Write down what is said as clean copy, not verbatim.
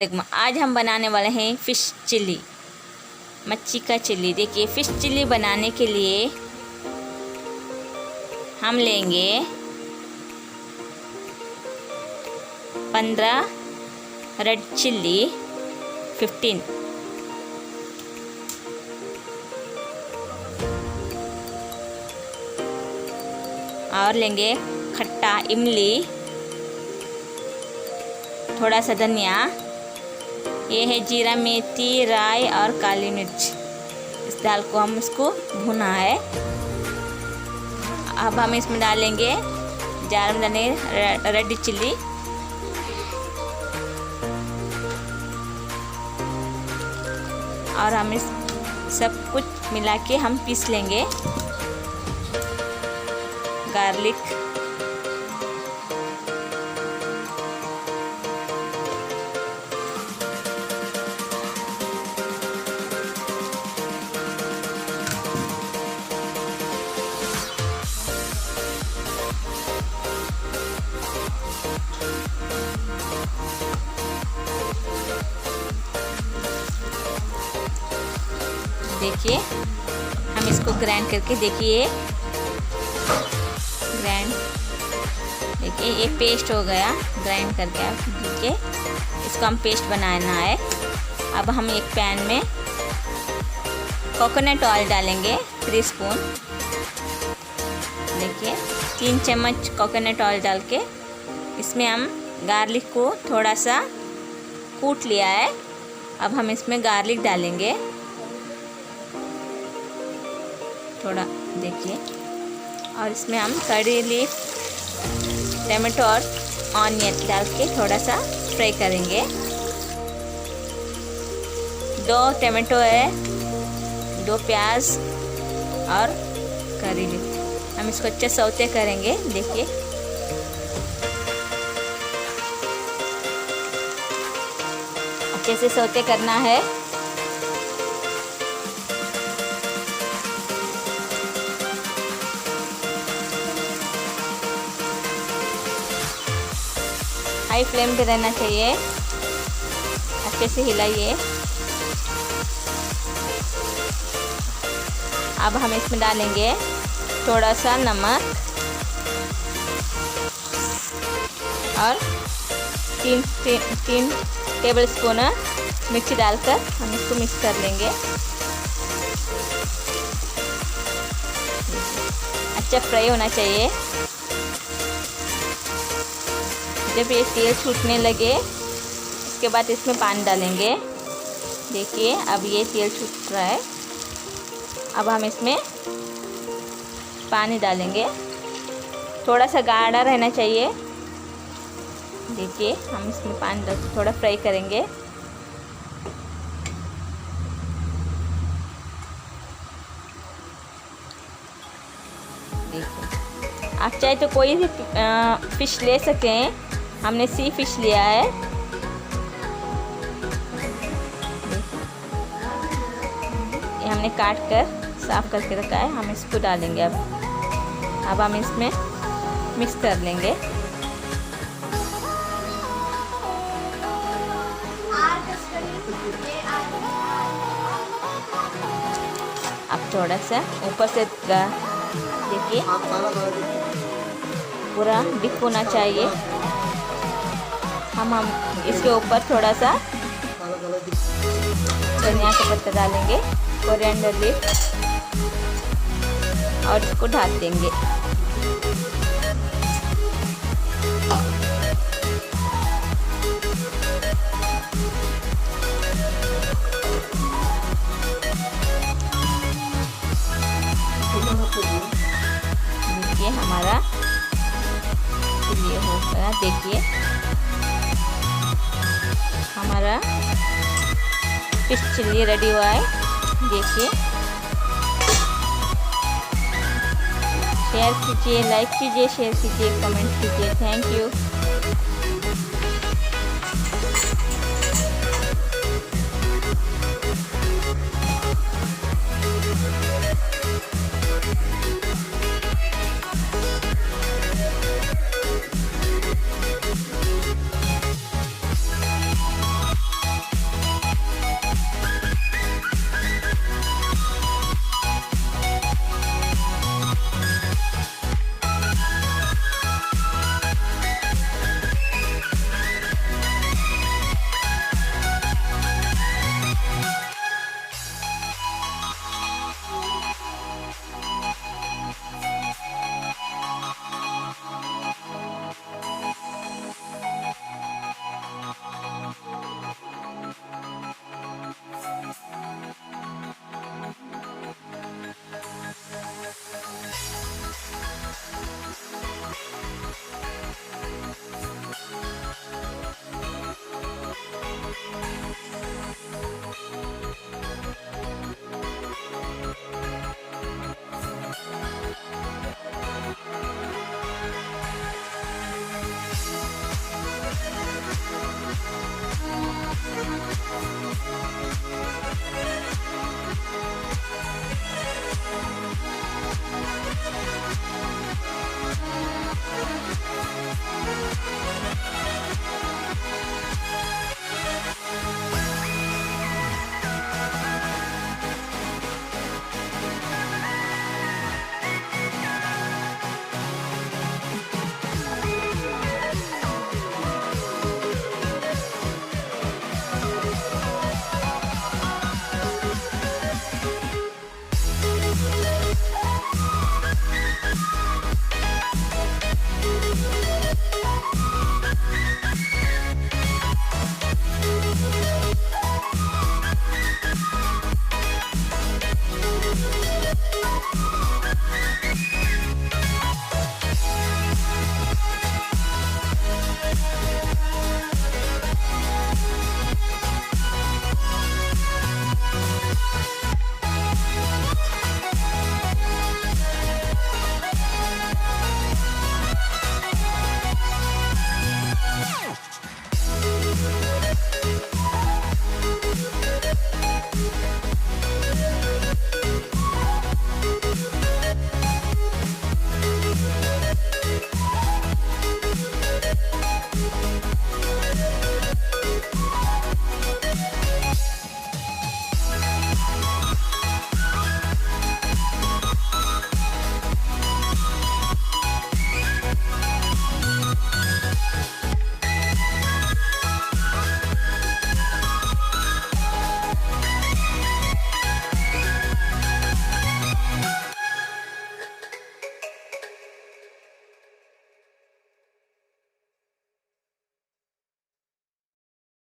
आज हम बनाने वाले हैं फ़िश चिल्ली, मच्छी का चिल्ली। देखिए, फ़िश चिल्ली बनाने के लिए हम लेंगे 15 रेड चिल्ली, 15 और लेंगे खट्टा इमली, थोड़ा सा धनिया, ये है जीरा, मेथी, राई और काली मिर्च। इस दाल को हम इसको भुना है। अब हम इसमें डालेंगे जार में डालेंगे रेड चिल्ली, और हम इस सब कुछ मिला के हम पीस लेंगे। गार्लिक, देखिए हम इसको ग्राइंड करके देखिए ये पेस्ट हो गया। ग्राइंड करके आप देखिए, इसको हम पेस्ट बनाना है। अब हम एक पैन में कोकोनट ऑयल डालेंगे 3 स्पून। देखिए 3 चम्मच कोकोनट ऑयल डाल के इसमें हम गार्लिक को थोड़ा सा कूट लिया है। अब हम इसमें गार्लिक डालेंगे थोड़ा, देखिए, और इसमें हम कड़ी लीफ, टमाटो और ऑनियन डाल के थोड़ा सा फ्राई करेंगे। 2 टमाटो है, 2 प्याज और कड़ी लीफ। हम इसको अच्छे सौते करेंगे। देखिए अच्छे से सौते करना है। हाई फ्लेम पे रहना चाहिए। अच्छे से हिलाइए। अब हम इसमें डालेंगे थोड़ा सा नमक और 3 टेबल स्पून मिर्ची डालकर हम इसको मिक्स कर लेंगे। अच्छा फ्राई होना चाहिए। जब ये तेल छूटने लगे उसके बाद इसमें पानी डालेंगे। देखिए अब ये तेल छूट रहा है। अब हम इसमें पानी डालेंगे। थोड़ा सा गाढ़ा रहना चाहिए। देखिए हम इसमें पानी डाल के थोड़ा फ्राई करेंगे। देखिए आप चाहे तो कोई भी फ़िश ले सकते हैं। हमने सी फिश लिया है। ये हमने काट कर साफ करके रखा है। हम इसको डालेंगे। अब हम इसमें मिक्स कर लेंगे। अब थोड़ा सा ऊपर से देखिए पूरा डिप होना चाहिए। हम इसके ऊपर थोड़ा सा धनिया का पत्ता डालेंगे, कोरिएंडर लीफ, और इसको ढक देंगे। देखिए हमारा ये हो गया। देखिए हमारा फिश चिल्ली रेडी हुआ है। देखिए शेयर कीजिए, लाइक कीजिए, शेयर कीजिए, कमेंट कीजिए। Thank you.